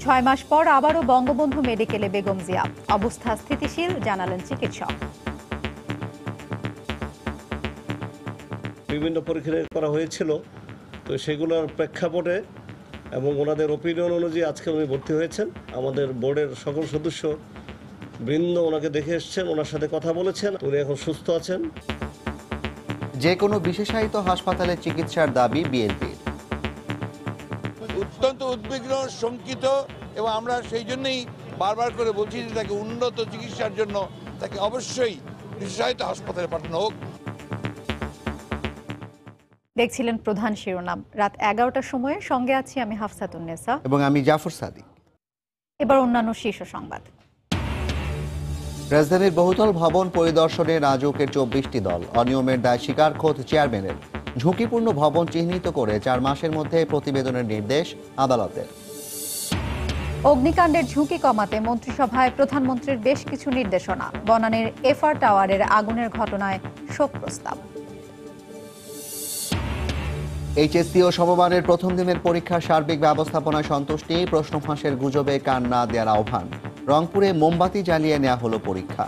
6 মাস পর আবারও বঙ্গবন্ধু মেডিকেলে বেগম জিয়া, অবস্থা স্থিতিশীল জানালেন চিকিৎসক। বিভিন্ন পরীক্ষা করা হয়েছিল, তো সেগুলোর প্রেক্ষাপটে এবং ওনাদের ওপিনিয়ন অনুযায়ী আজকে উনি ভর্তি হয়েছেন। আমাদের বোর্ডের সকল সদস্য বৃন্দ ওনাকে দেখে এসছেন, ওনার সাথে কথা বলেছেন, উনি এখন সুস্থ আছেন। যে কোনো বিশেষায়িত হাসপাতালে চিকিৎসার দাবি বিএনপির। অত্যন্ত উদ্বিগ্ন, শঙ্কিত, এবং আমরা সেই জন্যই বারবার করে বলছি যে তাকে উন্নত চিকিৎসার জন্য তাকে অবশ্যই বিশেষায়িত হাসপাতালে পাঠানো হোক। দেখছিলেন প্রধান শিরোনাম। রাত 11টার সময়ে সঙ্গে আছি আমি হাফসাতুন্নেসা এবং আমি জাফর সাদিক। এবার অন্যান্য শীর্ষ সংবাদ। রাজধানীর বহুতল ভবন পরিদর্শনে রাজউকের 24টি দল। অনিয়মের দায় স্বীকার খোদ চেয়ারম্যানের। ঝুঁকিপূর্ণ ভবন চিহ্নিত করে 4 মাসের মধ্যে প্রতিবেদনের নির্দেশ আদালতের। অগ্নিকাণ্ডের ঝুঁকি কমাতে মন্ত্রিসভায় প্রধানমন্ত্রীর বেশ কিছু নির্দেশনা। বনানীর এফআর টাওয়ারের আগুনের ঘটনায় শোক প্রস্তাব। এইচএসসি ও সমমানের প্রথম দিনের পরীক্ষার সার্বিক ব্যবস্থাপনায় সন্তুষ্টি। প্রশ্ন ফাঁসের গুজবে কান না দেওয়ার আহ্বান। রংপুরে মোমবাতি জ্বালিয়ে নেওয়া হলো পরীক্ষা।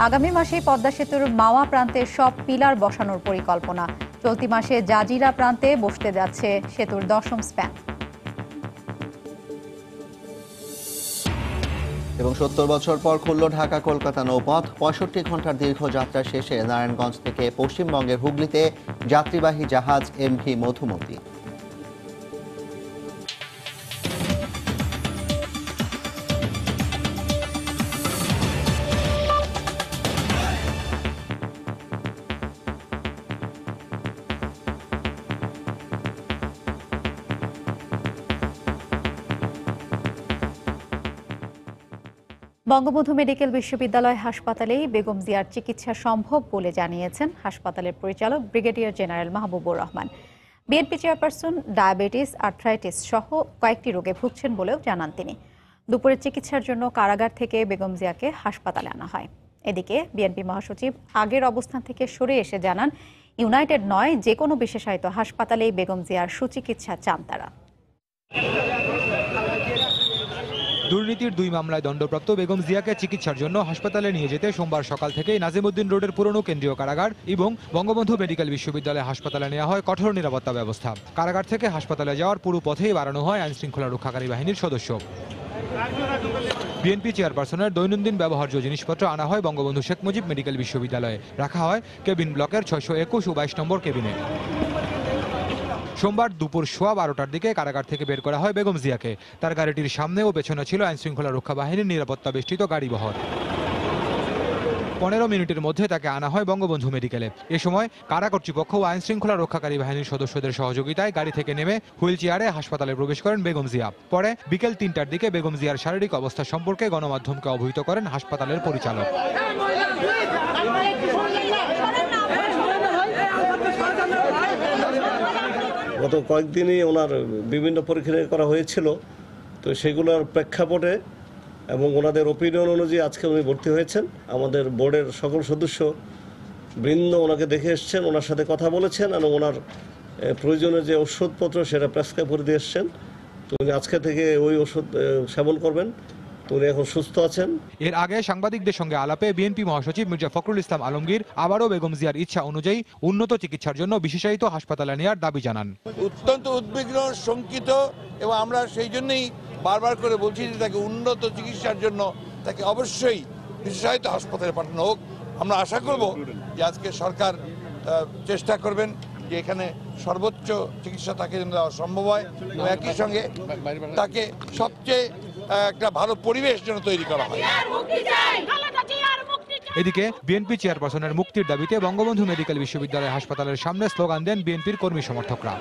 আগামী মাসেই পদ্মা সেতুর মাওয়া প্রান্তে সব পিলার বসানোর পরিকল্পনা। চলতি মাসে জাজিরা প্রান্তে বসতে যাচ্ছে সেতুর 10ম স্প্যান। এবং 70 বছর পর খুলল ঢাকা কলকাতা নৌপথ। 65 ঘন্টার দীর্ঘ যাত্রা শেষে নারায়ণগঞ্জ থেকে পশ্চিমবঙ্গের হুগলিতে যাত্রীবাহী জাহাজ এমভি মধুমতি। বঙ্গবন্ধু মেডিকেল বিশ্ববিদ্যালয় হাসপাতালেই বেগম জিয়ার চিকিৎসা সম্ভব বলে জানিয়েছেন হাসপাতালের পরিচালক brigadier general Mahbubur Rahman. BNP chairperson diabetes, arthritis সহ কয়েকটি রোগে ভুগছেন বলেও জানান তিনি। দুপুরের চিকিৎসার জন্য কারাগার থেকে বেগম জিয়াকে হাসপাতালে আনা হয়। এদিকে বিএনপি মহাসচিব আগের অবস্থান থেকে সরে এসে জানান, ইউনাইটেড নয়, যে কোনো বিশেষায়িত হাসপাতালেই বেগম জিয়ার সুচিকিৎসা চান তারা। দুর্নীতির 2 মামলায় দণ্ডপ্রাপ্ত বেগম জিয়াকে চিকিৎসার জন্য হাসপাতালে নিয়ে যেতে সোমবার সকাল থেকেই নাজিমউদ্দিন রোডের পুরনো কেন্দ্রীয় কারাগার এবং বঙ্গবন্ধু মেডিকেল বিশ্ববিদ্যালয় হাসপাতালে নেওয়া হয় কঠোর নিরাপত্তা ব্যবস্থা। কারাগার থেকে হাসপাতালে যাওয়ার পুরো পথেই বাড়ানো হয় আইনশৃঙ্খলা রক্ষাকারী বাহিনীর সদস্য। বিএনপি চেয়ারপারসনের দৈনন্দিন ব্যবহার্য জিনিসপত্র আনা হয় বঙ্গবন্ধু শেখ মুজিব মেডিকেল বিশ্ববিদ্যালয়ে। রাখা হয় কেবিন ব্লকের 621 ও 22 নম্বর কেবিনে। সোমবার দুপুর 12:15টার দিকে কারাগার থেকে বের করা হয় বেগম জিয়াকে। তার গাড়িটির সামনে ও পেছনে ছিল আইনশৃঙ্খলা রক্ষা বাহিনীর নিরাপত্তা বেষ্টিত গাড়িবহর। 15 মিনিটের মধ্যে তাকে আনা হয় বঙ্গবন্ধু মেডিকেলে। এ সময় কারা কর্তৃপক্ষ ও আইনশৃঙ্খলা রক্ষাকারী বাহিনীর সদস্যদের সহযোগিতায় গাড়ি থেকে নেমে হুইল চেয়ারে হাসপাতালে প্রবেশ করেন বেগম জিয়া। পরে বিকেল 3টার দিকে বেগম জিয়ার শারীরিক অবস্থা সম্পর্কে গণমাধ্যমকে অবহিত করেন হাসপাতালের পরিচালক। গত কয়েকদিনই ওনার বিভিন্ন পরীক্ষা করা হয়েছিল, তো সেগুলোর প্রেক্ষাপটে এবং ওনাদের ওপিনিয়ন অনুযায়ী আজকে উনি ভর্তি হয়েছেন। আমাদের বোর্ডের সকল সদস্য বৃন্দ ওনাকে দেখে এসছেন, ওনার সাথে কথা বলেছেন এবং ওনার প্রয়োজনীয় যে ওষুধপত্র সেটা প্রেসক্রাইব করে দিয়ে এসছেন। তো উনি আজকে থেকে ওই ওষুধ সেবন করবেন। উনি এখন সুস্থ আছেন। এর আগে সাংবাদিকদের সঙ্গে আলাপে বিএনপি মহাসচিব মির্জা ফখরুল ইসলাম আলমগীর আবারও বেগম জিয়ার ইচ্ছা অনুযায়ী উন্নত চিকিৎসার জন্য বিশেষায়িত হাসপাতালে নেওয়ার দাবি জানান। অত্যন্ত উদ্বিগ্ন, শঙ্কিত, এবং আমরা সেই জন্যই বারবার করে বলছি যে তাকে উন্নত চিকিৎসার জন্য তাকে অবশ্যই বিশেষায়িত হাসপাতালে পাঠানো হোক। আমরা আশা করব যে আজকে সরকার চেষ্টা করবেন যে এখানে সর্বোচ্চ চিকিৎসা তাকে যেন দেওয়া সম্ভব হয় এবং একই সঙ্গে তাকে সবচেয়ে একটা ভালো পরিবেশ যেন তৈরি করা হয়। এদিকে বিএনপি চেয়ারপারসনের মুক্তির দাবিতে বঙ্গবন্ধু মেডিকেল বিশ্ববিদ্যালয় হাসপাতালের সামনে স্লোগান দেন বিএনপির কর্মী সমর্থকরা।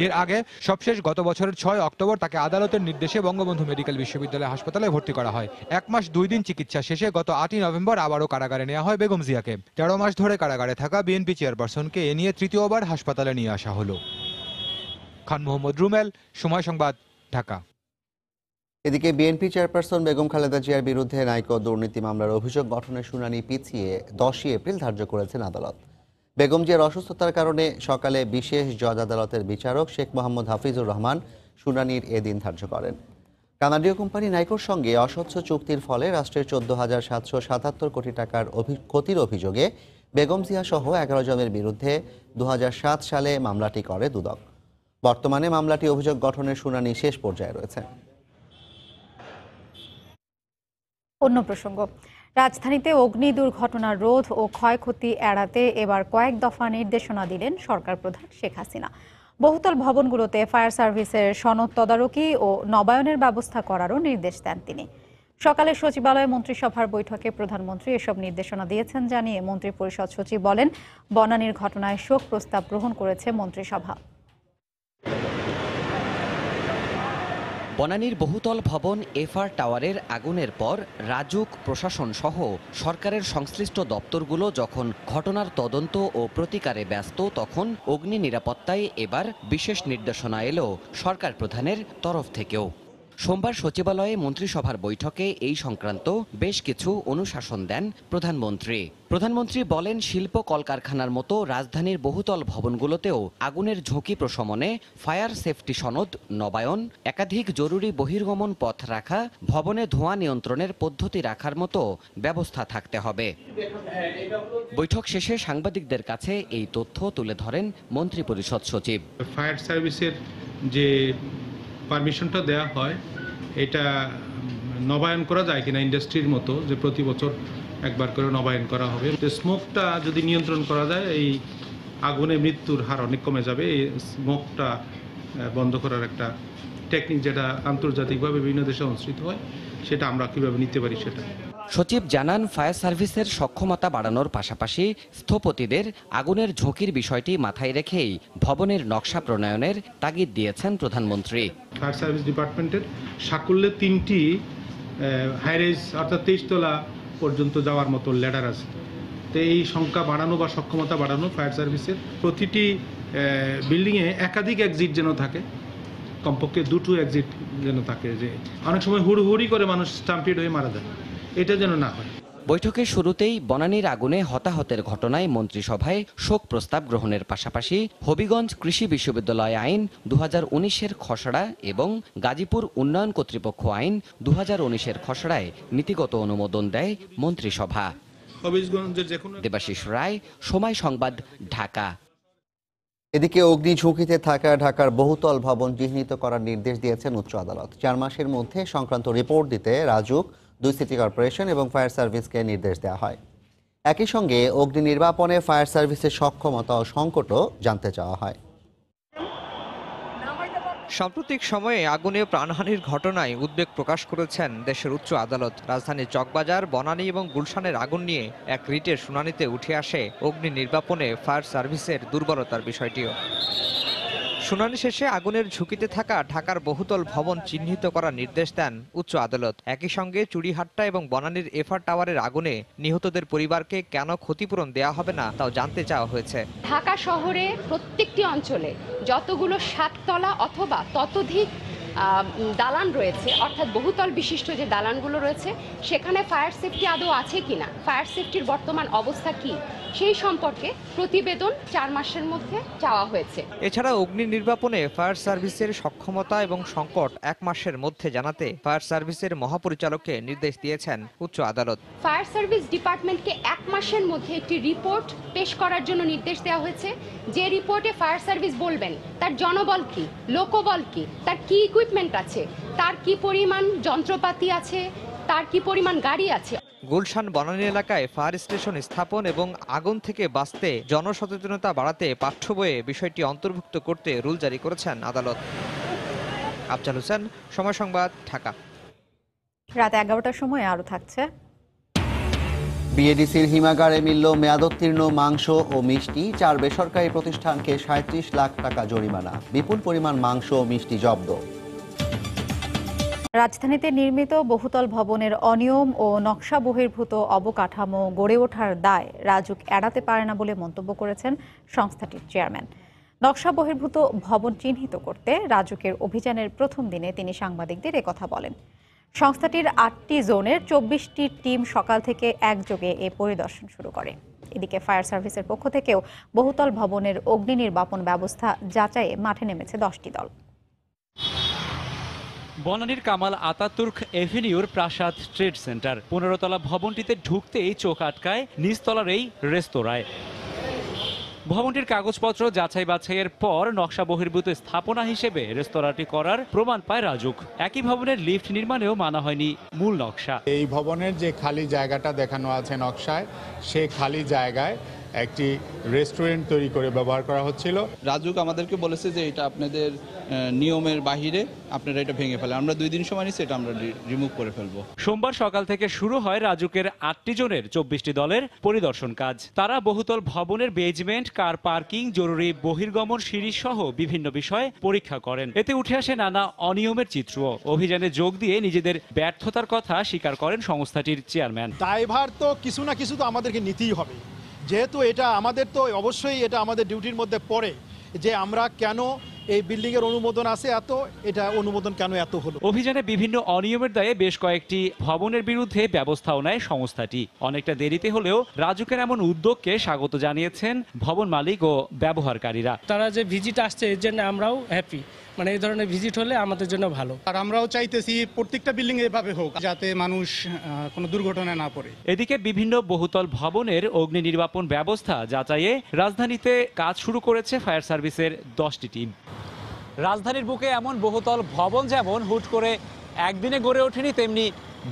এর আগে সবশেষ গত বছরের 6 অক্টোবর তাকে আদালতের নির্দেশে বঙ্গবন্ধু মেডিকেল বিশ্ববিদ্যালয় হাসপাতালে ভর্তি করা হয়। 1 মাস 2 দিন চিকিৎসা শেষে গত 8ই নভেম্বর আবারও কারাগারে নেওয়া হয় বেগম জিয়াকে। 13 মাস ধরে কারাগারে থাকা বিএনপি চেয়ারপারসনকে এ নিয়ে তৃতীয়বার হাসপাতালে নিয়ে আসা হলো। খান মোহাম্মদ রুমেল, সময় সংবাদ, ঢাকা। এদিকে বিএনপি চেয়ারপারসন বেগম খালেদা জিয়ার বিরুদ্ধে নাইকো দুর্নীতি মামলার অভিযোগ গঠনের শুনানি পিছিয়ে 10ই এপ্রিল ধার্য করেছেন আদালত। বেগম জিয়ার অসুস্থতার কারণে সকালে বিশেষ জজ আদালতের বিচারক শেখ মোহাম্মদ হাফিজুর রহমান শুনানির এদিন ধার্য করেন। কানাডীয় কোম্পানি নাইকোর সঙ্গে অস্বচ্ছ চুক্তির ফলে রাষ্ট্রের 14,777 কোটি টাকার ক্ষতির অভিযোগে বেগম জিয়া সহ 11 জনের বিরুদ্ধে 2007 সালে মামলাটি করে দুদক। বর্তমানে মামলাটি অভিযোগ গঠনের শুনানি শেষ পর্যায়ে রয়েছে। অন্য প্রসঙ্গ, রাজধানীতে অগ্নি দুর্ঘটনা রোধ ও ক্ষয়ক্ষতি এড়াতে এবার কয়েক দফা নির্দেশনা দিলেন সরকার প্রধান শেখ হাসিনা। বহুতল ভবনগুলোতে ফায়ার সার্ভিসের সনদ তদারকি ও নবায়নের ব্যবস্থা করারও নির্দেশ দেন তিনি। সকালে সচিবালয় মন্ত্রিসভার বৈঠকে প্রধানমন্ত্রী এসব নির্দেশনা দিয়েছেন জানিয়ে মন্ত্রিপরিষদ সচিব বলেন, বনানীর ঘটনায় শোক প্রস্তাব গ্রহণ করেছে মন্ত্রিসভা। বনানীর বহুতল ভবন এফআর টাওয়ারের আগুনের পর রাজুক, প্রশাসন সহ সরকারের সংশ্লিষ্ট দপ্তরগুলো যখন ঘটনার তদন্ত ও প্রতিকারে ব্যস্ত, তখন অগ্নি নিরাপত্তায় এবার বিশেষ নির্দেশনা এলো সরকার প্রধানের তরফ থেকেও। সোমবার সচিবালয়ে মন্ত্রিসভার বৈঠকে এই সংক্রান্ত বেশ কিছু অনুশাসন দেন প্রধানমন্ত্রী। প্রধানমন্ত্রী বলেন, শিল্প কলকারখানার মতো রাজধানীর বহুতল ভবনগুলোতেও আগুনের ঝুঁকি প্রশমনে ফায়ার সেফটি সনদ নবায়ন, একাধিক জরুরি বহির্গমন পথ রাখা, ভবনে ধোঁয়া নিয়ন্ত্রণের পদ্ধতি রাখার মতো ব্যবস্থা থাকতে হবে। বৈঠক শেষে সাংবাদিকদের কাছে এই তথ্য তুলে ধরেন মন্ত্রিপরিষদ সচিব। ফায়ার সার্ভিসের যে পারমিশনটা দেওয়া হয়, এটা নবায়ন করা যায় কিনা ইন্ডাস্ট্রির মতো, যে প্রতি বছর একবার করে নবায়ন করা হবে। স্মোকটা যদি নিয়ন্ত্রণ করা যায়, এই আগুনে মৃত্যুর হার অনেক কমে যাবে। এই স্মোকটা বন্ধ করার একটা টেকনিক যেটা আন্তর্জাতিকভাবে বিভিন্ন দেশে অনুসৃত হয়, সেটা আমরা কীভাবে নিতে পারি সেটা। সচিব জানান, ফায়ার সার্ভিসের সক্ষমতা বাড়ানোর পাশাপাশি স্থপতিদের আগুনের ঝুঁকির বিষয়টি মাথায় রেখেই ভবনের নকশা প্রণয়নের তাগিদ দিয়েছেন প্রধানমন্ত্রী। ফায়ার সার্ভিস ডিপার্টমেন্টের সাকুল্যে 3টি হাইরেজ অর্থাৎ 23 তলা পর্যন্ত যাওয়ার মতো ল্যাডার আছে। তো এই সংখ্যা বাড়ানো বা সক্ষমতা বাড়ানো ফায়ার সার্ভিসের প্রতিটি বিল্ডিংয়ে একাধিক এক্সিট যেন থাকে, কমপক্ষে 2টো এক্সিট যেন থাকে। যে অনেক সময় হুড়হুড়ি করে মানুষ স্টাম্পিড হয়ে মারা যায়, এটা যেন না হয়। বৈঠকের শুরুতেই বনানীর আগুনে হতাহতের ঘটনায় মন্ত্রিসভায় শোক প্রস্তাব গ্রহণের পাশাপাশি হবিগঞ্জ কৃষি বিশ্ববিদ্যালয় আইন 2019-এর খসড়া এবং গাজীপুর উন্নয়ন কর্তৃপক্ষ আইন 2019-এর খসড়ায় নীতিগত অনুমোদন দেয় মন্ত্রিসভা। দেবাশিস রায়, সময় সংবাদ, ঢাকা। এদিকে অগ্নি ঝুঁকিতে থাকা ঢাকার বহুতল ভবন চিহ্নিত করার নির্দেশ দিয়েছেন উচ্চ আদালত। 4 মাসের মধ্যে সংক্রান্ত রিপোর্ট দিতে রাজুক, 2 সিটি কর্পোরেশন এবং ফায়ার সার্ভিসকে নির্দেশ দেওয়া হয়। একই সঙ্গে অগ্নি নির্বাপনে ফায়ার সার্ভিসের সক্ষমতা ও সংকটও জানতে চাওয়া হয়। সাম্প্রতিক সময়ে আগুনে প্রাণহানির ঘটনায় উদ্বেগ প্রকাশ করেছেন দেশের উচ্চ আদালত। রাজধানীর চকবাজার, বনানী এবং গুলশানের আগুন নিয়ে এক রিটের শুনানিতে উঠে আসে অগ্নি নির্বাপনে ফায়ার সার্ভিসের দুর্বলতার বিষয়টিও। শুনানি শেষে আগুনের ঝুঁকিতে থাকা ঢাকার বহুতল ভবন চিহ্নিত করার নির্দেশ দেন উচ্চ আদালত। একই সঙ্গে চুড়িহাট্টা এবং বনানীর এফআর টাওয়ারের আগুনে নিহতদের পরিবারকে কেন ক্ষতিপূরণ দেওয়া হবে না তাও জানতে চাওয়া হয়েছে। ঢাকা শহরে প্রত্যেকটি অঞ্চলে যতগুলো 7 তলা অথবা ততোধিক দালান রয়েছে, অর্থাৎ বহুতল বিশিষ্ট যে দালানগুলো রয়েছে, সেখানে ফায়ার সেফটি আদৌ আছে কিনা, ফায়ার সেফটির বর্তমান অবস্থা কি, সেই সম্পর্কে প্রতিবেদন 4 মাসের মধ্যে চাওয়া হয়েছে। এছাড়া অগ্নি নির্বাপনে ফায়ার সার্ভিসের সক্ষমতা এবং সংকট 1 মাসের মধ্যে জানাতে ফায়ার সার্ভিসের মহাপরিচালককে নির্দেশ দিয়েছেন উচ্চ আদালত। ফায়ার সার্ভিস ডিপার্টমেন্টকে 1 মাসের মধ্যে একটি রিপোর্ট পেশ করার জন্য নির্দেশ দেওয়া হয়েছে। যে রিপোর্টে ফায়ার সার্ভিস বলবেন তার জনবল কি, লোকবল কি, তার কি ইকুইপমেন্ট আছে, তার কি পরিমাণ যন্ত্রপাতি আছে, তার কি পরিমাণ গাড়ি আছে। গুলশান বনানী এলাকায় ফায়ার স্টেশন স্থাপন এবং আগুন থেকে বাঁচতে জনসচেতনতা বাড়াতে পাঠ্য বইয়ে বিষয়টি অন্তর্ভুক্ত করতে রুল জারি করেছেন আদালত। আফজাল হোসেন, সময় সংবাদ, ঢাকা। রাত 11টার সময় আরও থাকছে। বিএডিসির হিমাগারে মিলল মেয়াদোত্তীর্ণ মাংস ও মিষ্টি। 4 বেসরকারি প্রতিষ্ঠানকে 37 লাখ টাকা জরিমানা। বিপুল পরিমাণ মাংস ও মিষ্টি জব্দ। রাজধানীতে নির্মিত বহুতল ভবনের অনিয়ম ও নকশা বহির্ভূত অবকাঠামো গড়ে ওঠার দায় রাজুক এড়াতে পারে না বলে মন্তব্য করেছেন সংস্থাটির চেয়ারম্যান। নকশা বহির্ভূত ভবন চিহ্নিত করতে রাজুকের অভিযানের প্রথম দিনে তিনি সাংবাদিকদের একথা বলেন। সংস্থাটির 8টি জোনের 24টি টিম সকাল থেকে একযোগে এ পরিদর্শন শুরু করে। এদিকে ফায়ার সার্ভিসের পক্ষ থেকেও বহুতল ভবনের অগ্নি নির্বাপন ব্যবস্থা যাচাইয়ে মাঠে নেমেছে 10টি দল। বনানীর কামাল আতাতুর্ক এভিনিউর প্রাসাদ ট্রেড সেন্টার 15 তলা ভবনটিতে ঢুকতেই চোখ আটকায় নিচতলার এই রেস্তোরাঁয়। ভবনটির কাগজপত্র যাচাই বাছাইয়ের পর নকশা বহির্ভূত স্থাপনা হিসেবে রেস্তোরাঁটি করার প্রমাণ পায় রাজুক। একই ভবনের লিফট নির্মাণেও মানা হয়নি মূল নকশা। এই ভবনের যে খালি জায়গাটা দেখানো আছে নকশায়, সে খালি জায়গায় একটি রেস্টুরেন্ট তৈরি করে ব্যবহার করা হচ্ছিল। রাজুক আমাদেরকে বলেছে যে এটা আপনাদের নিয়মের বাহিরে, আপনারা এটা ভেঙে ফেলেন। আমরা 2 দিন সময় নিচ্ছি, এটা আমরা রিমুভ করে ফেলবো। সোমবার সকাল থেকে শুরু হয় রাজুকের 8টি জনের 24টি দলের পরিদর্শন কাজ। তারা বহুতল ভবনের বেজমেন্ট, কার পার্কিং, জরুরি বহির্গমন সিঁড়ি সহ বিভিন্ন বিষয়ে পরীক্ষা করেন। এতে উঠে আসে নানা অনিয়মের চিত্র। অভিযানে যোগ দিয়ে নিজেদের ব্যর্থতার কথা স্বীকার করেন সংস্থাটির চেয়ারম্যান। দায়ভার তো কিছু না কিছু তো আমাদেরকে নিতেই হবে, যেহেতু এটা আমাদের তো অবশ্যই এটা আমাদের ডিউটির মধ্যে পড়ে যে আমরা কেন এই বিল্ডিং এর অনুমোদন আছে এত, এটা অনুমোদন কেন এত হলো। অভিযানে বিভিন্ন অনিয়মের দায়ে বেশ কয়েকটি ভবনের বিরুদ্ধে ব্যবস্থাও নেয় সংস্থাটি। অনেকটা দেরিতে হলেও রাজুকের এমন উদ্যোগকে স্বাগত জানিয়েছেন ভবন মালিক ও ব্যবহারকারীরা। তারা যে ভিজিট আসছে এর জন্য আমরাও হ্যাপি, মানে এই ধরনের ভিজিট হলে আমাদের জন্য ভালো। আর আমরাও চাইতেছি প্রত্যেকটা বিল্ডিং এভাবে হোক, যাতে মানুষ কোনো দুর্ঘটনায় না পড়ে। এদিকে বিভিন্ন বহুতল ভবনের অগ্নি নির্বাপন ব্যবস্থা যাচাইয়ে রাজধানীতে কাজ শুরু করেছে ফায়ার সার্ভিসের 10টি টিম। রাজধানীর বুকে এমন বহুতল ভবন যেমন হুট করে একদিনে গড়ে ওঠেনি, তেমনি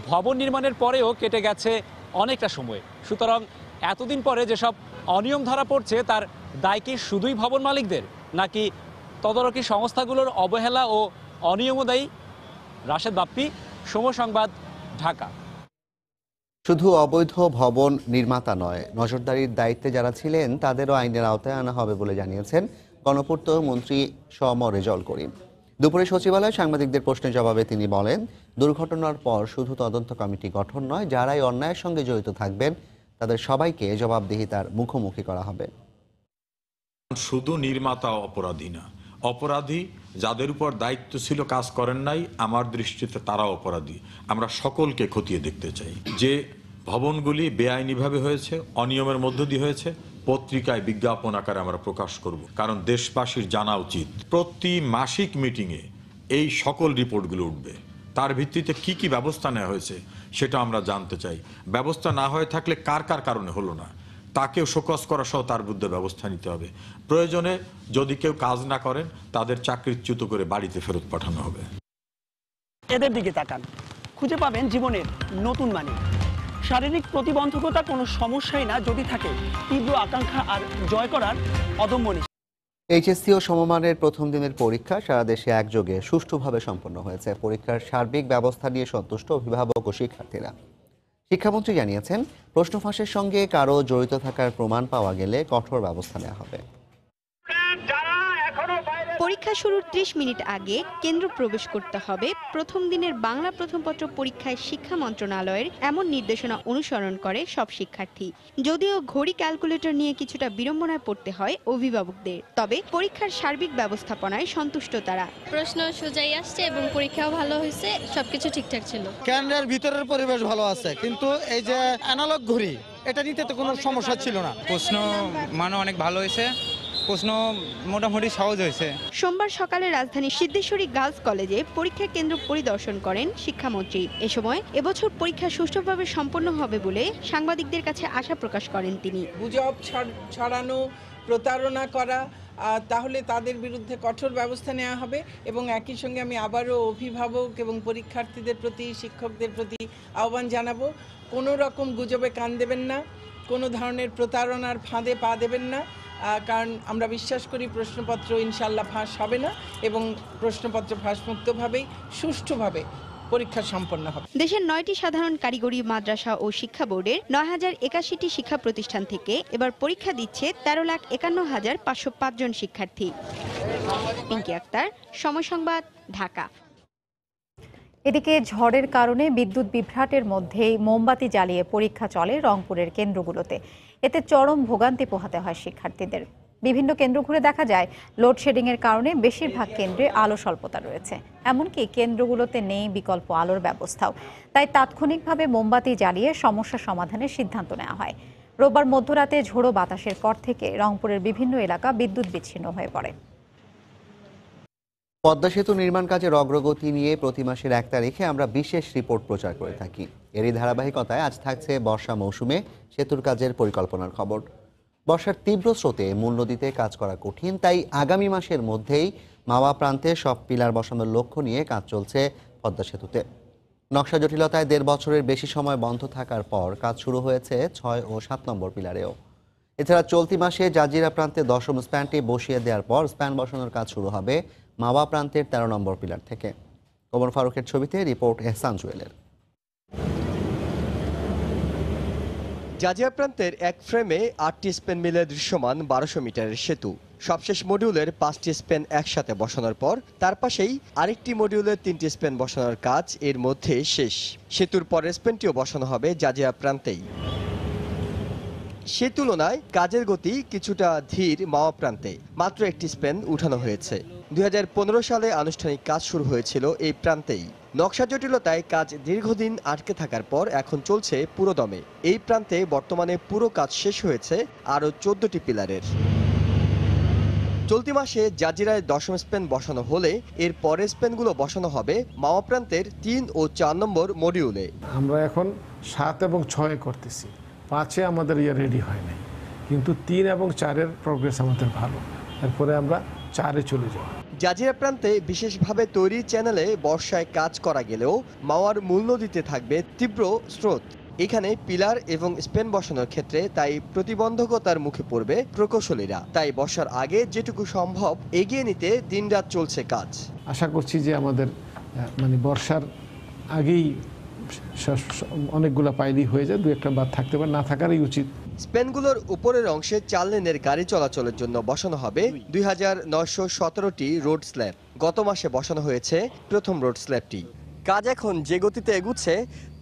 ভবন নির্মাণের পরেও কেটে গেছে অনেকটা সময়। সুতরাং এতদিন পরে যেসব অনিয়ম ধরা পড়ছে তার দায় কি শুধুই ভবন মালিকদের, নাকি তদারকি সংস্থাগুলোর অবহেলা ও অনিয়মও দায়ী? রাশেদ বাপ্পি, সময় সংবাদ, ঢাকা। শুধু অবৈধ ভবন নির্মাতা নয়, নজরদারির দায়িত্বে যারা ছিলেন তাদেরও আইনের আওতায় আনা হবে বলে জানিয়েছেন গণপূর্ত মন্ত্রী সম রেজল করিম। দুপুরে সচিবালয়ে সাংবাদিকদের প্রশ্নের জবাবে তিনি বলেন, দুর্ঘটনার পর শুধু তদন্ত কমিটি গঠন নয়, যারাই অন্যায়ের সঙ্গে জড়িত থাকবেন তাদের সবাইকে জবাবদিহিতার মুখোমুখি করা হবে। শুধু নির্মাতা অপরাধী না, অপরাধী যাদের উপর দায়িত্ব ছিল কাজ করেন নাই, আমার দৃষ্টিতে তারা অপরাধী। আমরা সকলকে খতিয়ে দেখতে চাই। যে ভবনগুলি বেআইনিভাবে হয়েছে, অনিয়মের মধ্য দিয়ে হয়েছে, পত্রিকায় বিজ্ঞাপন আকারে আমরা প্রকাশ করব। কারণ দেশবাসীর জানা উচিত, প্রতি মাসিক মিটিংয়ে এই সকল রিপোর্টগুলো উঠবে। তার ভিত্তিতে কি কি ব্যবস্থা নেওয়া হয়েছে সেটা আমরা জানতে চাই। ব্যবস্থা না হয়ে থাকলে কার কার কারণে হলো না তাকেও শোকজ করা সহ তার বিরুদ্ধে ব্যবস্থা নিতে হবে। প্রয়োজনে যদি কেউ কাজ না করেন তাদের চাকরিচ্যুত করে বাড়িতে ফেরত পাঠানো হবে। এদের দিকে তাকান, খুঁজে পাবেন জীবনের নতুন মানে। শারীরিক প্রতিবন্ধকতা কোনো সমস্যাই না যদি থাকে তীব্র আকাঙ্ক্ষা আর জয় করার অদম্য নিষ্ঠা। এইচএসসি ও সমমানের প্রথম দিনের পরীক্ষা সারা দেশে একযোগে সুষ্ঠুভাবে সম্পন্ন হয়েছে। পরীক্ষার সার্বিক ব্যবস্থা নিয়ে সন্তুষ্ট অভিভাবক ও শিক্ষার্থীরা। শিক্ষামন্ত্রী জানিয়েছেন, প্রশ্ন ফাঁসের সঙ্গে কারো জড়িত থাকার প্রমাণ পাওয়া গেলে কঠোর ব্যবস্থা নেওয়া হবে। পরীক্ষা শুরুর 30 মিনিট আগে কেন্দ্র প্রবেশ করতে হবে। প্রথম দিনের বাংলা প্রথমপত্র পরীক্ষায় শিক্ষা মন্ত্রণালয়ের এমন নির্দেশনা অনুসরণ করে সব শিক্ষার্থী। যদিও ঘড়ি ক্যালকুলেটর নিয়ে কিছুটা বিড়ম্বনায় পড়তে হয় অভিভাবকদের, তবে পরীক্ষার সার্বিক ব্যবস্থাপনায় সন্তুষ্ট তারা। প্রশ্ন সোজাই আসছে এবং পরীক্ষাও ভালো হয়েছে, সবকিছু ঠিকঠাক ছিল। কেন্দ্রের ভিতরের পরিবেশ ভালো আছে, কিন্তু এই যে অ্যানালগ ঘড়ি এটা নিতে তো কোনো সমস্যা ছিল না। প্রশ্ন মান অনেক ভালো হয়েছে, প্রশ্ন মোটামুটি সহজ হয়েছে। সোমবার সকালে রাজধানীর সিদ্ধেশ্বরী গার্লস কলেজে পরীক্ষা কেন্দ্র পরিদর্শন করেন শিক্ষামন্ত্রী। এ সময় এবছর পরীক্ষা সুষ্ঠুভাবে সম্পন্ন হবে বলে সাংবাদিকদের কাছে আশা প্রকাশ করেন তিনি। গুজব ছড়ানো, প্রতারণা করা, তাহলে তাদের বিরুদ্ধে কঠোর ব্যবস্থা নেওয়া হবে। এবং একই সঙ্গে আমি আবারও অভিভাবক এবং পরীক্ষার্থীদের প্রতি, শিক্ষকদের প্রতি আহ্বান জানাবো, কোনো রকম গুজবে কান দেবেন না, কোনো ধরনের প্রতারণার ফাঁদে পা দেবেন না। কারণ আমরা বিশ্বাস করি প্রশ্নপত্র ইনশাল্লাহ ফাঁস হবে না এবং প্রশ্নপত্র ফাঁসমুক্তভাবেই সুষ্ঠুভাবে পরীক্ষা সম্পন্ন হবে। দেশের 9টি সাধারণ কারিগরি মাদ্রাসা ও শিক্ষা বোর্ডের 9,081টি শিক্ষা প্রতিষ্ঠান থেকে এবার পরীক্ষা দিচ্ছে 13,51,505 জন শিক্ষার্থী। পিঙ্কি আক্তার, সময় সংবাদ, ঢাকা। এদিকে ঝড়ের কারণে বিদ্যুৎ বিভ্রাটের মধ্যেই মোমবাতি জ্বালিয়ে পরীক্ষা চলে রংপুরের কেন্দ্রগুলোতে। এতে চরম ভোগান্তি পোহাতে হয় শিক্ষার্থীদের। বিভিন্ন কেন্দ্র ঘুরে দেখা যায় লোডশেডিংয়ের কারণে বেশিরভাগ কেন্দ্রে আলো স্বল্পতা রয়েছে, এমনকি কেন্দ্রগুলোতে নেই বিকল্প আলোর ব্যবস্থাও। তাই তাৎক্ষণিকভাবে মোমবাতি জ্বালিয়ে সমস্যা সমাধানের সিদ্ধান্ত নেওয়া হয়। রোববার মধ্যরাতে ঝোড়ো বাতাসের পর থেকে রংপুরের বিভিন্ন এলাকা বিদ্যুৎ বিচ্ছিন্ন হয়ে পড়ে। পদ্মা সেতু নির্মাণ কাজের অগ্রগতি নিয়ে প্রতি মাসের 1 তারিখে আমরা বিশেষ রিপোর্ট প্রচার করে থাকি। এরই ধারাবাহিকতায় আজ থাকছে বর্ষা মৌসুমে সেতুর কাজের পরিকল্পনার খবর। বর্ষার তীব্র স্রোতে মূল নদীতে কাজ করা কঠিন, তাই আগামী মাসের মধ্যেই মাওয়া প্রান্তে সব পিলার বসানোর লক্ষ্য নিয়ে কাজ চলছে পদ্মা সেতুতে। নকশা জটিলতায় 1.5 বছরের বেশি সময় বন্ধ থাকার পর কাজ শুরু হয়েছে 6 ও 7 নম্বর পিলারেও। এছাড়া চলতি মাসে জাজিরা প্রান্তে 10ম স্প্যানটি বসিয়ে দেওয়ার পর স্প্যান বসানোর কাজ শুরু হবে মাওয়া প্রান্তের 13 নম্বর পিলার থেকে। ওমর ফারুকের ছবিতে রিপোর্ট এহসান জুয়েলের। জাজিরা প্রান্তের এক ফ্রেমে 8টি স্পেন মিলে দৃশ্যমান 1200 মিটারের সেতু। সবশেষ মডিউলের 5টি স্পেন একসাথে বসানোর পর তার পাশেই আরেকটি মডিউলের 3টি স্পেন বসানোর কাজ এর মধ্যে শেষ। সেতুর পরের স্পেনটিও বসানো হবে জাজিরা প্রান্তেই। সে তুলনায় কাজের গতি কিছুটা ধীর মাওয়া প্রান্তে। মাত্র একটি স্পেন উঠানো হয়েছে। 2015 সালে আনুষ্ঠানিক কাজ শুরু হয়েছিল এই প্রান্তেই। নকশা জটিলতায় কাজ দীর্ঘদিন আটকে থাকার পর এখন চলছে পুরোদমে। এই প্রান্তে বর্তমানে পুরো কাজ শেষ হয়েছে আরও 14টি পিলারের। চলতি মাসে জাজিরায় 10ম স্পেন বসানো হলে এর পরের স্পেনগুলো বসানো হবে মাওয়া প্রান্তের 3 ও 4 নম্বর মডিউলে। আমরা এখন 7 এবং 6 করতেছি, 5-এ আমাদের রেডি হয় নাই, কিন্তু 3 এবং 4-এর প্রোগ্রেস আমাদের ভালো। এরপরে আমরা 4-এ চলে যাব। জাজিরা প্রান্তে বিশেষভাবে তৈরি চ্যানেলে বর্ষায় কাজ করা গেলেও মাওয়ার মূল নদীতে থাকবে তীব্র স্রোত। এখানে পিলার এবং স্পেন বসানোর ক্ষেত্রে তাই প্রতিবন্ধকতার মুখে পড়বে প্রকৌশলীরা। তাই বর্ষার আগে যেটুকু সম্ভব এগিয়ে নিতে দিনরাত চলছে কাজ। আশা করছি যে আমাদের বর্ষার আগেই অনেকগুলো পাইলি হয়ে যায়, 2-একটা বাদ থাকতে পারে, না থাকারই উচিত। স্পেনগুলোর উপরের অংশে 4 লেনের গাড়ি চলাচলের জন্য বসানো হবে 2917টি রোড স্ল্যাব। গত মাসে বসানো হয়েছে প্রথম রোড স্ল্যাবটি। কাজ এখন যে গতিতে এগুচ্ছে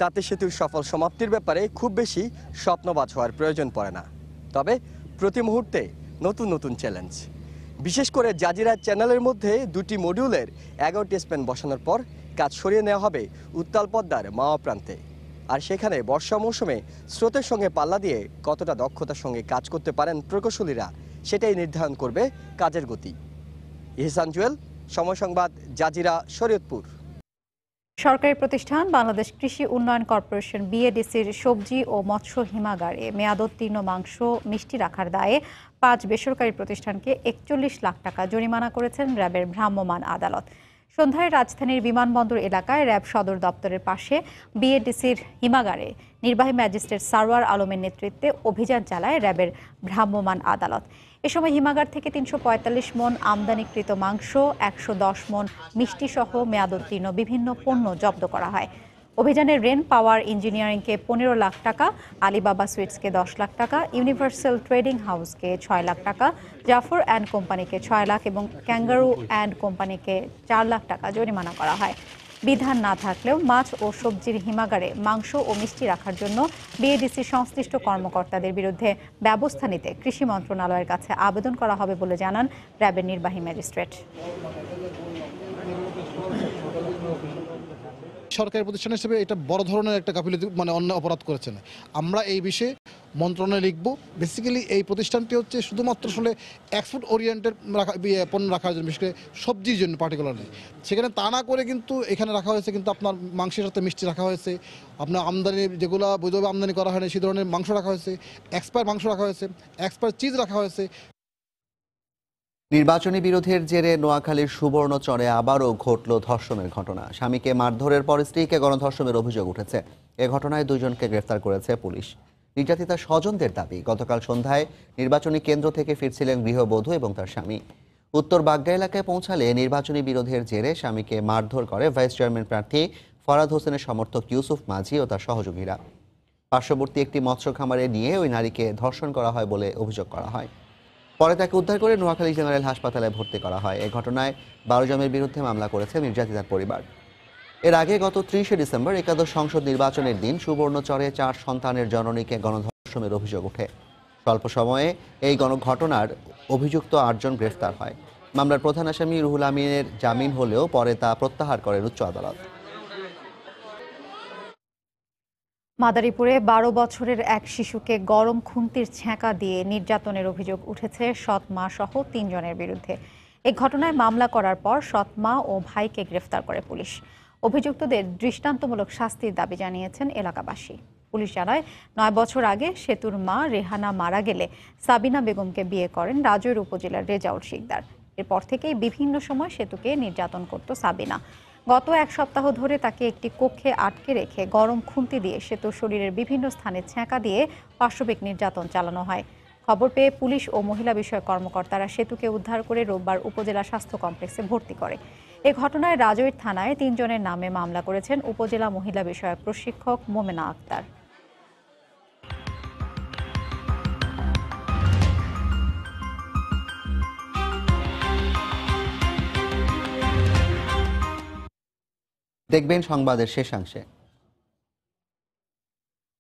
তাতে সেতুর সফল সমাপ্তির ব্যাপারে খুব বেশি স্বপ্নবাজ হওয়ার প্রয়োজন পড়ে না। তবে প্রতি মুহূর্তে নতুন নতুন চ্যালেঞ্জ। বিশেষ করে জাজিরা চ্যানেলের মধ্যে 2টি মডিউলের 11টি স্পেন বসানোর পর কাজ সরিয়ে নেওয়া হবে উত্তাল পদ্মার মাওয়া প্রান্তে। আর সেখানে বর্ষা মৌসুমে স্রোতের সঙ্গে পাল্লা দিয়ে কতটা দক্ষতার সঙ্গে কাজ করতে পারেন প্রকৌশলীরা, সেটাই নির্ধারণ করবে কাজের গতি। ইহসান জুয়েল, সময় সংবাদ, জাজিরা, শরীয়তপুর। সরকারি প্রতিষ্ঠান বাংলাদেশ কৃষি উন্নয়ন কর্পোরেশন বিএডিসির সবজি ও মৎস্য হিমাগারে মেয়াদোত্তীর্ণ মাংস মিষ্টি রাখার দায়ে 5 বেসরকারি প্রতিষ্ঠানকে 41 লাখ টাকা জরিমানা করেছেন র্যাবের ভ্রাম্যমাণ আদালত। সন্ধ্যায় রাজধানীর বিমানবন্দর এলাকায় র্যাব সদর দপ্তরের পাশে বিএডিসির হিমাগারে নির্বাহী ম্যাজিস্ট্রেট সারওয়ার আলমের নেতৃত্বে অভিযান চালায় র্যাবের ভ্রাম্যমাণ আদালত। এ সময় হিমাগার থেকে 345 মণ আমদানিকৃত মাংস, 110 মণ মিষ্টি সহ মেয়াদোত্তীর্ণ বিভিন্ন পণ্য জব্দ করা হয়। অভিযানে রেন পাওয়ার ইঞ্জিনিয়ারিংকে 15 লাখ টাকা, আলিবাবা সুইটসকে 10 লাখ টাকা, ইউনিভার্সাল ট্রেডিং হাউসকে 6 লাখ টাকা, জাফর অ্যান্ড কোম্পানিকে 6 লাখ এবং ক্যাঙ্গারু অ্যান্ড কোম্পানিকে 4 লাখ টাকা জরিমানা করা হয়। বিধান না থাকলেও মাছ ও সবজির হিমাগারে মাংস ও মিষ্টি রাখার জন্য বিএডিসি সংশ্লিষ্ট কর্মকর্তাদের বিরুদ্ধে ব্যবস্থা নিতে কৃষি মন্ত্রণালয়ের কাছে আবেদন করা হবে বলে জানান র্যাবের নির্বাহী ম্যাজিস্ট্রেট। সরকারি প্রতিষ্ঠান হিসেবে এটা বড় ধরনের একটা গাফিলতি অন্য অপরাধ করেছেন। আমরা এই বিষয়ে মন্ত্রণালয়ে লিখব। বেসিক্যালি এই প্রতিষ্ঠানটি হচ্ছে শুধুমাত্র আসলে এক্সপোর্ট ওরিয়েন্টেড পণ্য রাখার জন্য, বিশেষ করে সবজির জন্য পার্টিকুলারলি। সেখানে তা না করে কিন্তু এখানে রাখা হয়েছে কিন্তু আপনার মাংসের সাথে মিষ্টি রাখা হয়েছে, আপনার আমদানি যেগুলো বৈধভাবে আমদানি করা হয় না সেই ধরনের মাংস রাখা হয়েছে, এক্সপায়ার মাংস রাখা হয়েছে, এক্সপায়ার চিজ রাখা হয়েছে। নির্বাচনী বিরোধের জেরে নোয়াখালীর সুবর্ণচরে আবারও ঘটল ধর্ষণের ঘটনা। স্বামীকে মারধরের পর স্ত্রীকে গণধর্ষণের অভিযোগ উঠেছে। এ ঘটনায় 2 জনকে গ্রেফতার করেছে পুলিশ। নির্যাতিতা স্বজনদের দাবি, গতকাল সন্ধ্যায় নির্বাচনী কেন্দ্র থেকে ফিরছিলেন গৃহবধূ এবং তার স্বামী। উত্তর বাগ্যা এলাকায় পৌঁছালে নির্বাচনী বিরোধের জেরে স্বামীকে মারধর করে ভাইস চেয়ারম্যান প্রার্থী ফরাদ হোসেনের সমর্থক ইউসুফ মাঝি ও তার সহযোগীরা। পার্শ্ববর্তী একটি মৎস্য খামারে নিয়ে ওই নারীকে ধর্ষণ করা হয় বলে অভিযোগ করা হয়। পরে তাকে উদ্ধার করে নোয়াখালী জেনারেল হাসপাতালে ভর্তি করা হয়। এই ঘটনায় 12 জনের বিরুদ্ধে মামলা করেছে নির্যাতিতার পরিবার। এর আগে গত 30শে ডিসেম্বর একাদশ সংসদ নির্বাচনের দিন সুবর্ণচরে 4 সন্তানের জননীকে গণধর্ষণের অভিযোগ ওঠে। স্বল্প সময়ে এই ঘটনার অভিযুক্ত 8 জন গ্রেফতার হয়। মামলার প্রধান আসামি রুহুল আমিনের জামিন হলেও পরে তা প্রত্যাহার করেন উচ্চ আদালত। মাদারীপুরে ১২ বছরের এক শিশুকে গরম খুন্তির ছ্যাঁকা দিয়ে নির্যাতনের অভিযোগ উঠেছে সৎ মা সহ ৩ জনের বিরুদ্ধে। এই ঘটনায় মামলা করার পর সৎ মা ও ভাইকে গ্রেফতার করে পুলিশ। অভিযুক্তদের দৃষ্টান্তমূলক শাস্তির দাবি জানিয়েছেন এলাকাবাসী। পুলিশ জানায় ৯ বছর আগে সেতুর মা রেহানা মারা গেলে সাবিনা বেগমকে বিয়ে করেন রাজৈর উপজেলার রেজাউল শিকদার। এরপর থেকেই বিভিন্ন সময় সেতুকে নির্যাতন করত সাবিনা। গত এক সপ্তাহ ধরে তাকে একটি কক্ষে আটকে রেখে গরম খুন্তি দিয়ে সেতুর শরীরের বিভিন্ন স্থানে ছ্যাঁকা দিয়ে পাশবিক নির্যাতন চালানো হয়। খবর পেয়ে পুলিশ ও মহিলা বিষয়ক কর্মকর্তারা সেতুকে উদ্ধার করে রোববার উপজেলা স্বাস্থ্য কমপ্লেক্সে ভর্তি করে। এ ঘটনায় রাজৈর থানায় ৩ জনের নামে মামলা করেছেন উপজেলা মহিলা বিষয়ক প্রশিক্ষক মোমেনা আক্তার। দেখবেন সংবাদের শেষাংশে।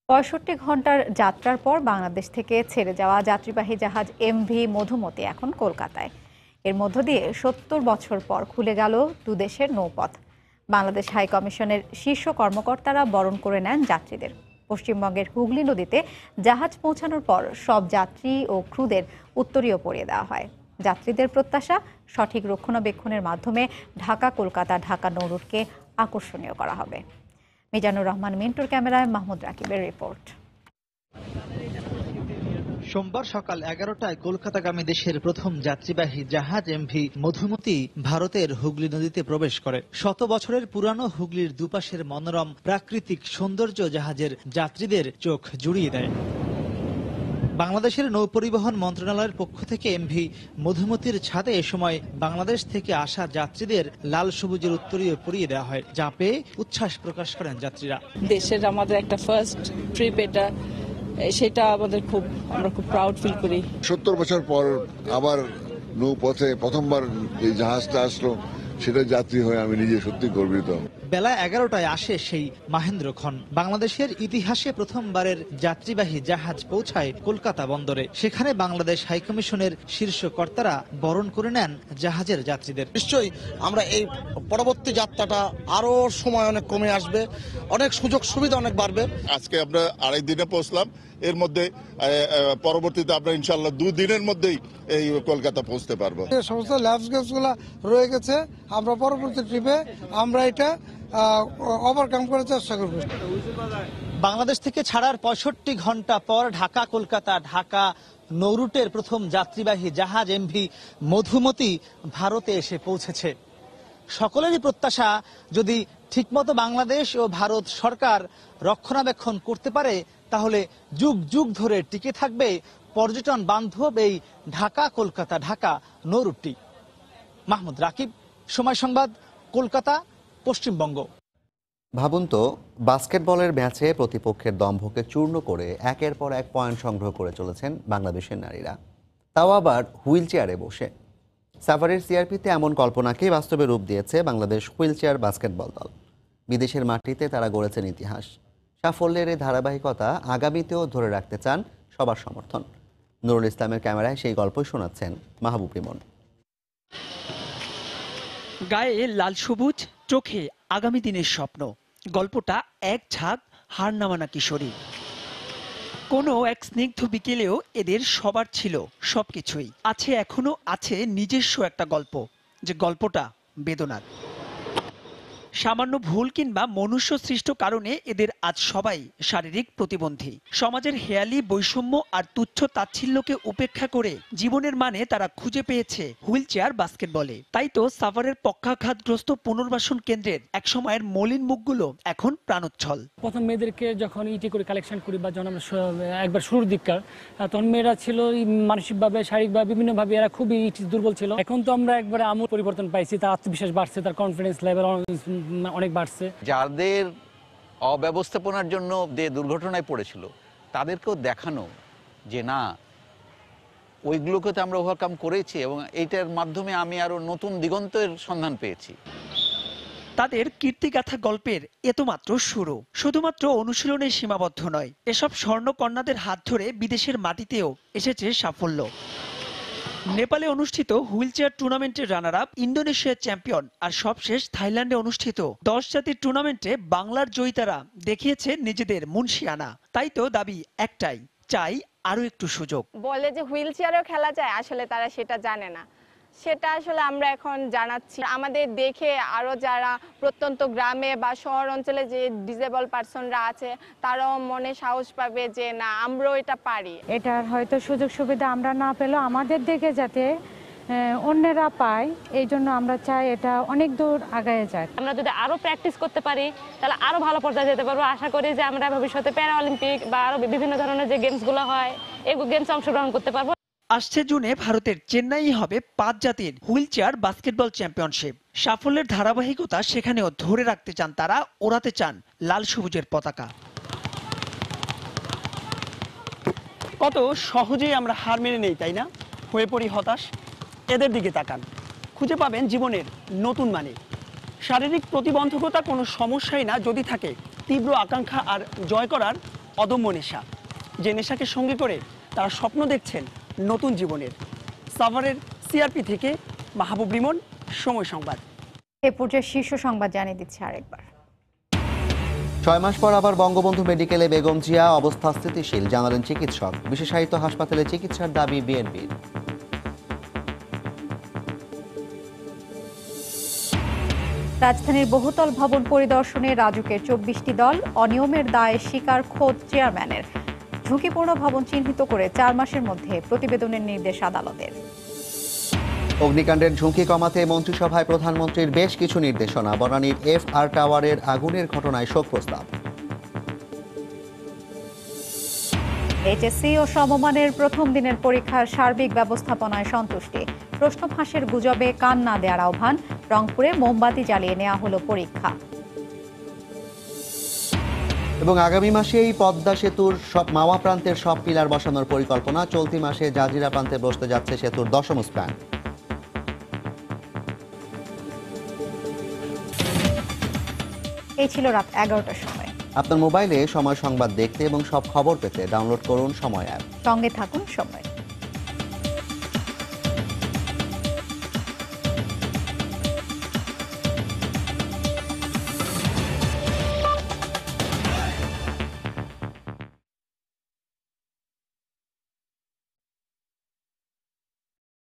৬৫ ঘন্টার যাত্রার পর বাংলাদেশ থেকে ছেড়ে যাওয়া যাত্রীবাহী জাহাজ এমভি মধুমতি এখন কলকাতায়। এর মধ্য দিয়ে ৭০ বছর পর খুলে গেল দুদেশের নৌপথ। বাংলাদেশ হাই কমিশনের শীর্ষ কর্মকর্তারা বরণ করে নেন যাত্রীদের। পশ্চিমবঙ্গের হুগলি নদীতে জাহাজ পৌঁছানোর পর সব যাত্রী ও ক্রুদের উত্তরীয় পরিয়ে দেওয়া হয়। যাত্রীদের প্রত্যাশা, সঠিক রক্ষণাবেক্ষণের মাধ্যমে ঢাকা কলকাতা ঢাকা নৌরুটকে আকর্ষণীয় করা হবে। মিজানুর রহমান মিন্টুর ক্যামেরায় মাহমুদ রাকিবের রিপোর্ট। সোমবার সকাল 11টায় কলকাতাগামী দেশের প্রথম যাত্রীবাহী জাহাজ এমভি মধুমতি ভারতের হুগলি নদীতে প্রবেশ করে। 100 বছরের পুরানো হুগলির দুপাশের মনোরম প্রাকৃতিক সৌন্দর্য জাহাজের যাত্রীদের চোখ জুড়িয়ে দেয়। বাংলাদেশের নৌপরিবহন মন্ত্রণালয়ের পক্ষ থেকে এমভি মধুমতির ছাদে এ সময় বাংলাদেশ থেকে আসা যাত্রীদের লাল সবুজের উত্তরীয় পরিয়ে দেওয়া হয়, যা পেয়ে উচ্ছ্বাস প্রকাশ করেন যাত্রীরা। দেশের আমাদের একটা ফার্স্ট ট্রিপ, এটা সেটা আমাদের আমরা খুব প্রাউড ফিল করি। ৭০ বছর পর আবার নৌপথে প্রথমবার এই জাহাজটা আসলো, সেটা যাত্রী হয়ে আমি নিজে সত্যি গর্বিত। বেলা 11টায় আসে সেই মাহেন্দ্রক্ষণ। বাংলাদেশের ইতিহাসে প্রথমবারের যাত্রীবাহী জাহাজ পৌঁছায় কলকাতা বন্দরে। সেখানে বাংলাদেশ হাইকমিশনের শীর্ষ কর্তারা বরণ করে নেন জাহাজের যাত্রীদের। নিশ্চয়ই আমরা এই পরবর্তী যাত্রাটা আরো সময় অনেক কমে আসবে, অনেক সুযোগ সুবিধা অনেক বাড়বে। আজকে আমরা 2.5 দিনে পৌঁছলাম, এর মধ্যে পরবর্তীতে আমরা ইনশাল্লাহ 2 দিনের মধ্যেই এই কলকাতা পৌঁছতে পারবো। সমস্ত ল্যাবস গুলো রয়ে গেছে, আমরা পরবর্তী ট্রিপে আমরা এটা ওভারকাম করার চেষ্টা করব। বাংলাদেশ থেকে ছাড়ার 65 ঘন্টা পর ঢাকা কলকাতা ঢাকা নৌরুটের প্রথম যাত্রীবাহী জাহাজ এমভি মধুমতি ভারতে এসে পৌঁছেছে। সকলেরই প্রত্যাশা, যদি ঠিকমতো বাংলাদেশ ও ভারত সরকার রক্ষণাবেক্ষণ করতে পারে, তাহলে যুগ যুগ ধরে টিকে থাকবে পর্যটন বান্ধব এই ঢাকা কলকাতা ঢাকা নৌরুটটি। মাহমুদ রাকিব, সময় সংবাদ, কলকাতা, পশ্চিমবঙ্গ। ভাবুন তো, বাস্কেটবলের ম্যাচে প্রতিপক্ষের দম্ভকে চূর্ণ করে একের পর এক পয়েন্ট সংগ্রহ করে চলেছেন বাংলাদেশের নারীরা, তাও আবার হুইল চেয়ারে বসে। সাভারের সিআরপিতে এমন কল্পনাকেই বাস্তবে রূপ দিয়েছে বাংলাদেশ হুইল চেয়ার বাস্কেটবল দল। বিদেশের মাটিতে তারা গড়েছেন ইতিহাস। সাফল্যের এই ধারাবাহিকতা আগামীতেও ধরে রাখতে চান সবার সমর্থন। নুরুল ইসলামের ক্যামেরায় সেই গল্পই শোনাচ্ছেন মাহবুব ইমন। গায়ে লাল সবুজ, চোখে আগামী দিনের স্বপ্ন। গল্পটা এক ঝাঁক হার নামানা কিশোরী। কোনো এক স্নিগ্ধ বিকেলেও এদের সবার ছিল সবকিছুই। আছে, এখনো আছে নিজস্ব একটা গল্প, যে গল্পটা বেদনার। সামান্য ভুল কিংবা মনুষ্য সৃষ্ট কারণে এদের আজ সবাই শারীরিক প্রতিবন্ধী। সমাজের হেয়ালি, বৈষম্য আর তুচ্ছ তাচ্ছিল্যকে উপেক্ষা করে জীবনের মানে তারা খুঁজে পেয়েছে হুইল চেয়ার বাস্কেটবলে। তাই তো সাভারের পক্ষাঘাতগ্রস্ত পুনর্বাসন কেন্দ্রের এক সময়ের মলিন মুখগুলো এখন প্রাণোচ্ছল। প্রথম মেয়েদেরকে যখন ইটি করে কালেকশন করি বা যখন আমরা একবার শুরুর দিককার, তখন মেয়েরা ছিল মানসিকভাবে, শারীরিকভাবে, বিভিন্নভাবে এরা খুবই দুর্বল ছিল। এখন তো আমরা একবারে আমূল পরিবর্তন পাইছি, তার আত্মবিশ্বাস বাড়ছে, তার কনফিডেন্স লেভেল অনেক বাড়ছে। যাদের অব্যবস্থাপনার জন্য যে দুর্ঘটনায় পড়েছিল, তাদেরকেও দেখানো যে না, ওইগুলোকে তো আমরা ওভারকাম করেছি এবং এইটার মাধ্যমে আমি আরো নতুন দিগন্তের সন্ধান পেয়েছি। তাদের কীর্তিগাথা গল্পের এ তো মাত্র শুরু। শুধুমাত্র অনুশীলনে সীমাবদ্ধ নয়, এসব স্বর্ণকন্যাদের হাত ধরে বিদেশের মাটিতেও এসেছে সাফল্য। নেপালে অনুষ্ঠিত হুইল চেয়ার টুর্নামেন্টের রানার আপ ইন্দোনেশিয়ার চ্যাম্পিয়ন আর সবশেষ থাইল্যান্ডে অনুষ্ঠিত 10 জাতির টুর্নামেন্টে বাংলার জয়িতারা দেখিয়েছে নিজেদের মুনশিয়ানা। তাই তো দাবি একটাই, চাই আরো একটু সুযোগ। বলে যে হুইল চেয়ারেও খেলা যায়, আসলে তারা সেটা জানে না। সেটা আসলে আমরা এখন জানাচ্ছি। আমাদের দেখে আরো যারা প্রত্যন্ত গ্রামে বা শহর অঞ্চলে যে ডিসেবল পারসনরা আছে তারাও মনে সাহস পাবে যে না, আমরাও এটা পারি। এটার হয়তো সুযোগ সুবিধা আমরা না পেলেও আমাদের দেখে যাতে অন্যেরা পায়, এই জন্য আমরা চাই এটা অনেক দূর আগায় যায়। আমরা যদি আরো প্র্যাকটিস করতে পারি তাহলে আরো ভালো পর্যায়ে যেতে পারবো। আশা করি যে আমরা ভবিষ্যতে প্যারা অলিম্পিক বা আরো বিভিন্ন ধরনের যে গেমসগুলো হয় এই গেমসে অংশগ্রহণ করতে পারবো। আসছে জুনে ভারতের চেন্নাই হবে 5 জাতির হুইল চেয়ার বাস্কেটবল চ্যাম্পিয়নশিপ। সাফল্যের ধারাবাহিকতা সেখানেও ধরে রাখতে চান তারা, ওড়াতে চান লাল সবুজের পতাকা। কত সহজেই আমরা হার মেনে নেই, তাই না? হয়ে পড়ি হতাশ। এদের দিকে তাকান, খুঁজে পাবেন জীবনের নতুন মানে। শারীরিক প্রতিবন্ধকতা কোনো সমস্যাই না যদি থাকে তীব্র আকাঙ্ক্ষা আর জয় করার অদম্য নেশা। যে নেশাকে সঙ্গে করে তারা স্বপ্ন দেখছেন নতুন জীবনের। সাভারের সিআরপি থেকে মাহবুব রিমন, সময় সংবাদ। এ পর্যায়ে শীর্ষ সংবাদ জানিয়ে দিচ্ছি আরেকবার। 6 মাস পর আবার বঙ্গবন্ধু মেডিকেলে বেগম জিয়া, অবস্থা স্থিতিশীল জানালেন চিকিৎসক। বিশেষায়িত হাসপাতালে চিকিৎসার দাবি বিএনপির। রাজধানীর বহুতল ভবন পরিদর্শনে রাজুকের 24টি দল, অনিয়মের দায়ে স্বীকার খোদ চেয়ারম্যানের। ঝুঁকিপূর্ণ ভবন চিহ্নিত করে 4 মাসের মধ্যে প্রতিবেদনের নির্দেশ আদালতের। অগ্নিকাণ্ডের ঝুঁকি কমাতে মন্ত্রিসভায় প্রধানমন্ত্রীর বেশ কিছু নির্দেশনা। বনানীর FR টাওয়ারের আগুনের ঘটনায় শোক প্রস্তাব। এইচএসসি ও সমমানের প্রথম দিনের পরীক্ষার সার্বিক ব্যবস্থাপনায় সন্তুষ্টি। প্রশ্ন ফাঁসের গুজবে কান না দেওয়ার আহ্বান। রংপুরে মোমবাতি জ্বালিয়ে নেওয়া হলো পরীক্ষা। এবং আগামী মাসেই পদ্মা সেতুর সব মাওয়া প্রান্তের সব পিলার বসানোর পরিকল্পনা। চলতি মাসে জাজিরা প্রান্তে বসতে যাচ্ছে সেতুর 10ম স্প্যান। এই ছিল রাত 11টার সময়। আপনার মোবাইলে সময় সংবাদ দেখতে এবং সব খবর পেতে ডাউনলোড করুন সময় অ্যাপ। সঙ্গে থাকুন সময়।